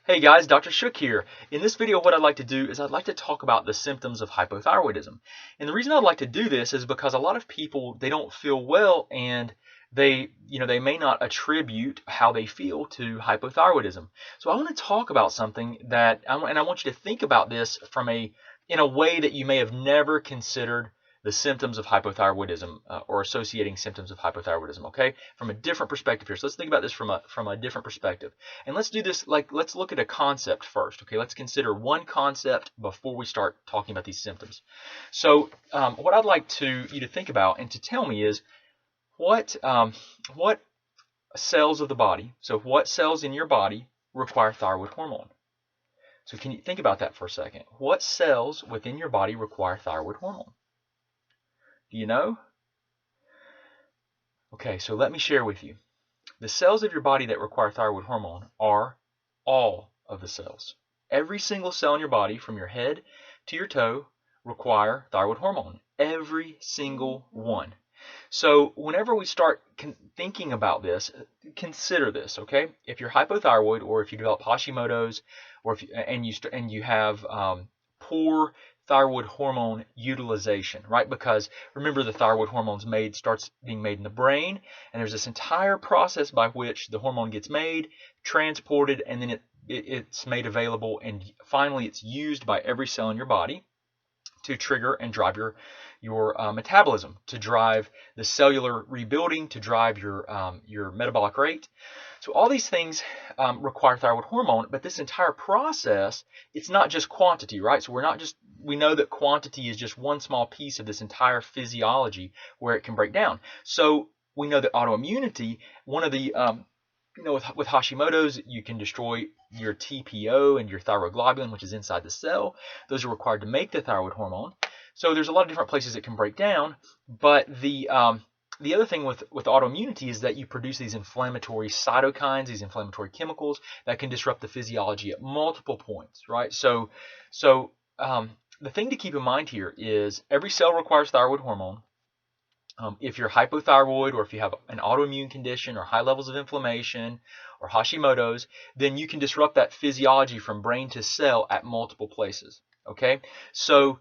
Hey guys, Dr. Shook here. In this video, what I'd like to do is I'd like to talk about the symptoms of hypothyroidism. And the reason I'd like to do this is because a lot of people, they don't feel well and they may not attribute how they feel to hypothyroidism. So I want to talk about something and I want you to think about this in a way that you may have never considered the symptoms of hypothyroidism or associating symptoms of hypothyroidism, okay? From a different perspective here. So let's think about this from a different perspective. And let's do this, let's look at a concept first, okay? Let's consider one concept before we start talking about these symptoms. So what I'd like you to think about and to tell me is what cells of the body, so what cells in your body require thyroid hormone? So can you think about that for a second? What cells within your body require thyroid hormone? Do you know? Okay, so let me share with you. The cells of your body that require thyroid hormone are all of the cells. Every single cell in your body, from your head to your toe, require thyroid hormone. Every single one. So whenever we start thinking about this, consider this, okay? If you're hypothyroid, or if you develop Hashimoto's, or and you have poor thyroid hormone utilization, right? Because remember, the thyroid hormone's starts being made in the brain, and there's this entire process by which the hormone gets made, transported, and then it's made available, and finally it's used by every cell in your body to trigger and drive your metabolism, to drive the cellular rebuilding, to drive your metabolic rate. So all these things require thyroid hormone, but this entire process, it's not just quantity, right? So we know that quantity is just one small piece of this entire physiology where it can break down. So we know that autoimmunity, one of the with Hashimoto's, you can destroy your TPO and your thyroglobulin, which is inside the cell. Those are required to make the thyroid hormone. So there's a lot of different places it can break down. But the other thing with autoimmunity is that you produce these inflammatory cytokines, these inflammatory chemicals that can disrupt the physiology at multiple points, right? So the thing to keep in mind here is every cell requires thyroid hormone. If you're hypothyroid, or if you have an autoimmune condition or high levels of inflammation or Hashimoto's, then you can disrupt that physiology from brain to cell at multiple places. Okay, so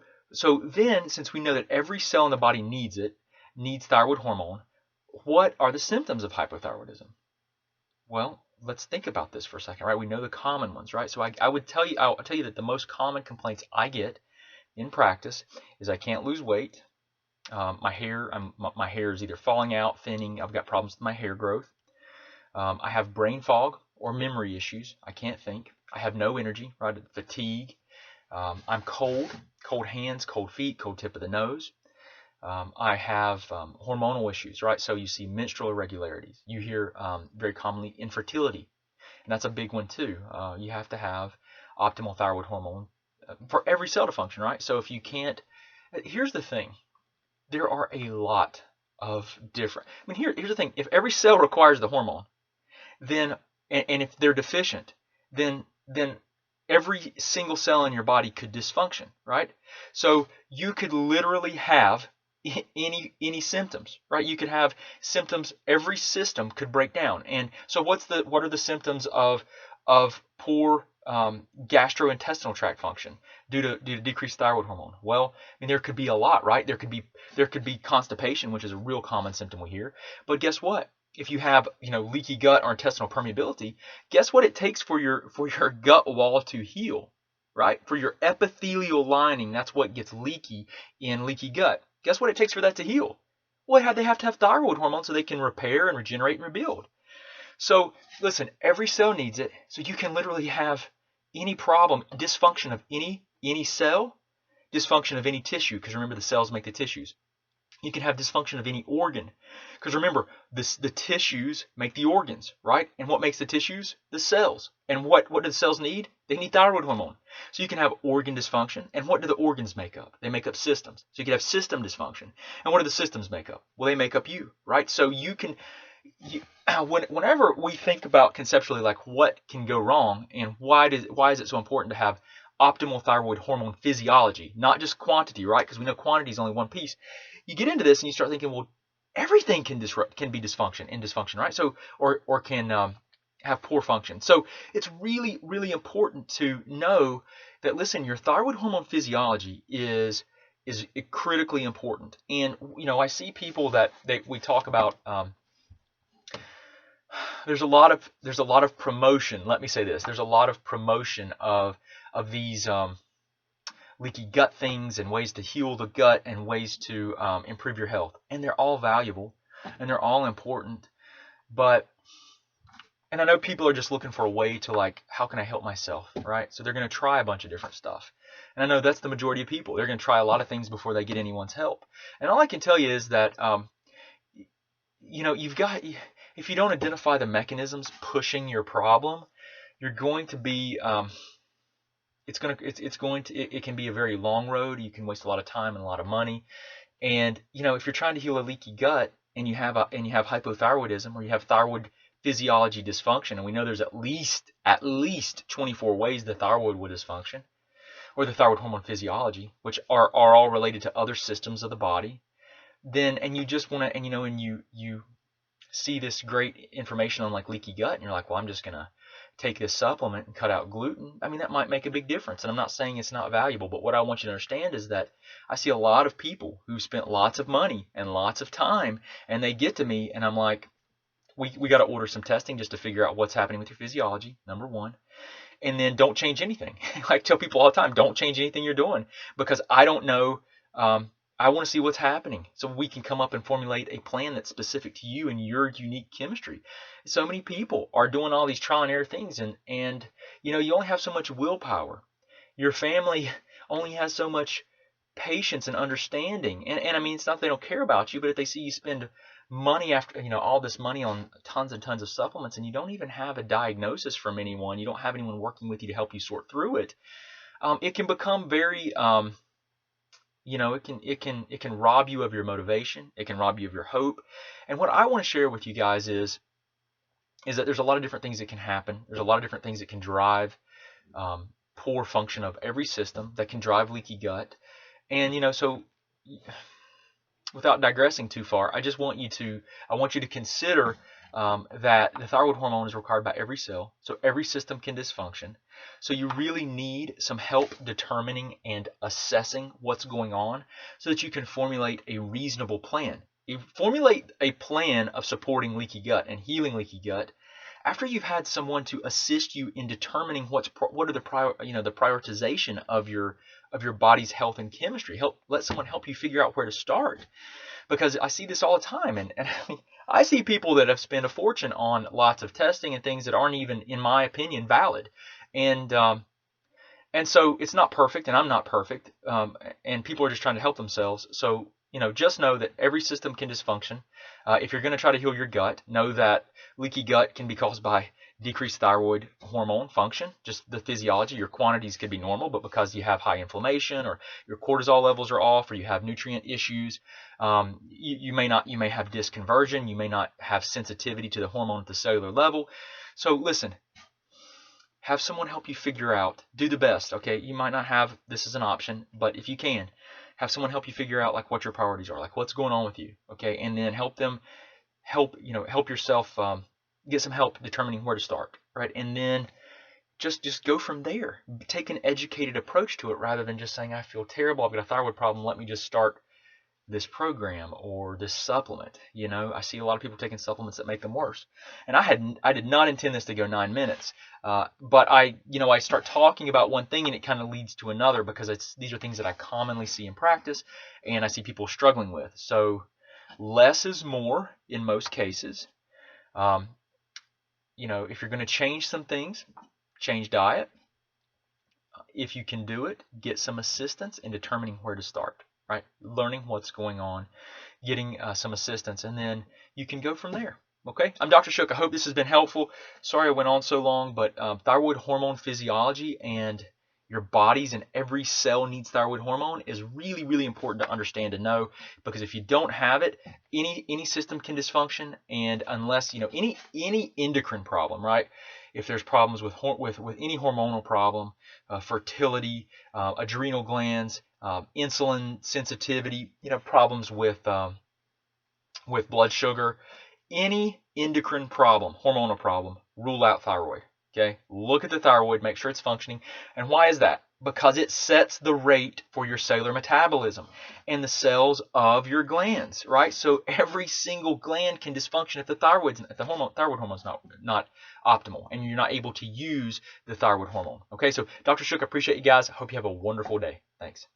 then, since we know that every cell in the body needs thyroid hormone, what are the symptoms of hypothyroidism? Well, let's think about this for a second, right? We know the common ones, right? So I'll tell you that the most common complaints I get in practice is I can't lose weight. My hair is either falling out, thinning. I've got problems with my hair growth. I have brain fog or memory issues. I can't think. I have no energy, right? Fatigue. I'm cold hands, cold feet, cold tip of the nose. I have hormonal issues, right? So you see menstrual irregularities. You hear very commonly infertility, and that's a big one too. You have to have optimal thyroid hormone for every cell to function, right? So if you can't, here's the thing. There are a lot of different. I mean, here's the thing. If every cell requires the hormone, then and if they're deficient, then every single cell in your body could dysfunction, right? So you could literally have any symptoms, right? You could have symptoms. Every system could break down. And so what are the symptoms of poor gastrointestinal tract function due to decreased thyroid hormone? Well, I mean, there could be a lot, right? There could be constipation, which is a real common symptom we hear. But guess what? If you have leaky gut or intestinal permeability, guess what it takes for your gut wall to heal, right? For your epithelial lining, that's what gets leaky in leaky gut. Guess what it takes for that to heal? Well, they have to have thyroid hormone so they can repair and regenerate and rebuild. So listen, every cell needs it. So you can literally have any problem, dysfunction of any cell, dysfunction of any tissue, because remember, the cells make the tissues. You can have dysfunction of any organ, because remember, the tissues make the organs, right? And what makes the tissues? The cells. And what do the cells need? They need thyroid hormone. So you can have organ dysfunction. And what do the organs make up? They make up systems. So you can have system dysfunction. And what do the systems make up? Well, they make up you, right? So whenever we think about conceptually, like, what can go wrong and why is it so important to have optimal thyroid hormone physiology, not just quantity, right? Because we know quantity is only one piece. You get into this and you start thinking, well, everything can be dysfunction, right? So or can have poor function. So it's really, really important to know that, listen, your thyroid hormone physiology is critically important. And I see people that we talk about. There's a lot of promotion. Let me say this: there's a lot of promotion of these leaky gut things and ways to heal the gut and ways to improve your health, and they're all valuable and they're all important. And I know people are just looking for a way to, like, how can I help myself, right? So they're going to try a bunch of different stuff. And I know that's the majority of people. They're going to try a lot of things before they get anyone's help. And all I can tell you is that, if you don't identify the mechanisms pushing your problem, you're going to be, it can be a very long road. You can waste a lot of time and a lot of money. And, if you're trying to heal a leaky gut and you have hypothyroidism, or you have thyroid physiology dysfunction, and we know there's at least 24 ways the thyroid would dysfunction, or the thyroid hormone physiology, which are all related to other systems of the body, then, and you just want to, and you see this great information on, like, leaky gut, and you're like, well, I'm just going to take this supplement and cut out gluten. I mean, that might make a big difference. And I'm not saying it's not valuable, but what I want you to understand is that I see a lot of people who spent lots of money and lots of time, and they get to me and I'm like, we got to order some testing just to figure out what's happening with your physiology, number one. And then don't change anything. I tell people all the time, don't change anything you're doing, because I don't know. I want to see what's happening so we can come up and formulate a plan that's specific to you and your unique chemistry. So many people are doing all these trial and error things, and you only have so much willpower. Your family only has so much patience and understanding. And I mean, it's not that they don't care about you, but if they see you spend money after, all this money on tons and tons of supplements, and you don't even have a diagnosis from anyone, you don't have anyone working with you to help you sort through it, it can become very, it can rob you of your motivation. It can rob you of your hope. And what I want to share with you guys is that there's a lot of different things that can happen. There's a lot of different things that can drive poor function of every system, that can drive leaky gut. And so without digressing too far, I want you to consider that the thyroid hormone is required by every cell, so every system can dysfunction. So you really need some help determining and assessing what's going on so that you can formulate a reasonable plan. You formulate a plan of supporting leaky gut and healing leaky gut after you've had someone to assist you in determining what are the prioritization of your body's health and chemistry. Let someone help you figure out where to start. Because I see this all the time, and I see people that have spent a fortune on lots of testing and things that aren't even, in my opinion, valid. And so it's not perfect, and I'm not perfect, and people are just trying to help themselves. So just know that every system can dysfunction. If you're going to try to heal your gut, know that leaky gut can be caused by decreased thyroid hormone function, just the physiology. Your quantities could be normal, but because you have high inflammation, or your cortisol levels are off, or you have nutrient issues, you may have dysconversion, you may not have sensitivity to the hormone at the cellular level. So listen, have someone help you figure out, do the best, okay? You might not have this as an option, but if you can, have someone help you figure out, like, what your priorities are, like, what's going on with you, okay? And then help yourself get some help determining where to start, right? And then just go from there. Take an educated approach to it rather than just saying, I feel terrible, I've got a thyroid problem, let me just start this program or this supplement. I see a lot of people taking supplements that make them worse. And I did not intend this to go 9 minutes, but I start talking about one thing and it kind of leads to another, because these are things that I commonly see in practice and I see people struggling with. So less is more in most cases. If you're going to change some things, change diet. If you can do it, get some assistance in determining where to start, right? Learning what's going on, getting some assistance, and then you can go from there. Okay, I'm Dr. Shook. I hope this has been helpful. Sorry I went on so long, but thyroid hormone physiology and your body's and every cell needs thyroid hormone is really, really important to understand and know, because if you don't have it, any system can dysfunction. And unless any endocrine problem, right? If there's problems with any hormonal problem, fertility, adrenal glands, insulin sensitivity, problems with blood sugar, any endocrine problem, hormonal problem, rule out thyroid. Okay, look at the thyroid, make sure it's functioning. And why is that? Because it sets the rate for your cellular metabolism and the cells of your glands, right? So every single gland can dysfunction if the thyroid hormone is not optimal, and you're not able to use the thyroid hormone. Okay, so Dr. Shook, I appreciate you guys. I hope you have a wonderful day. Thanks.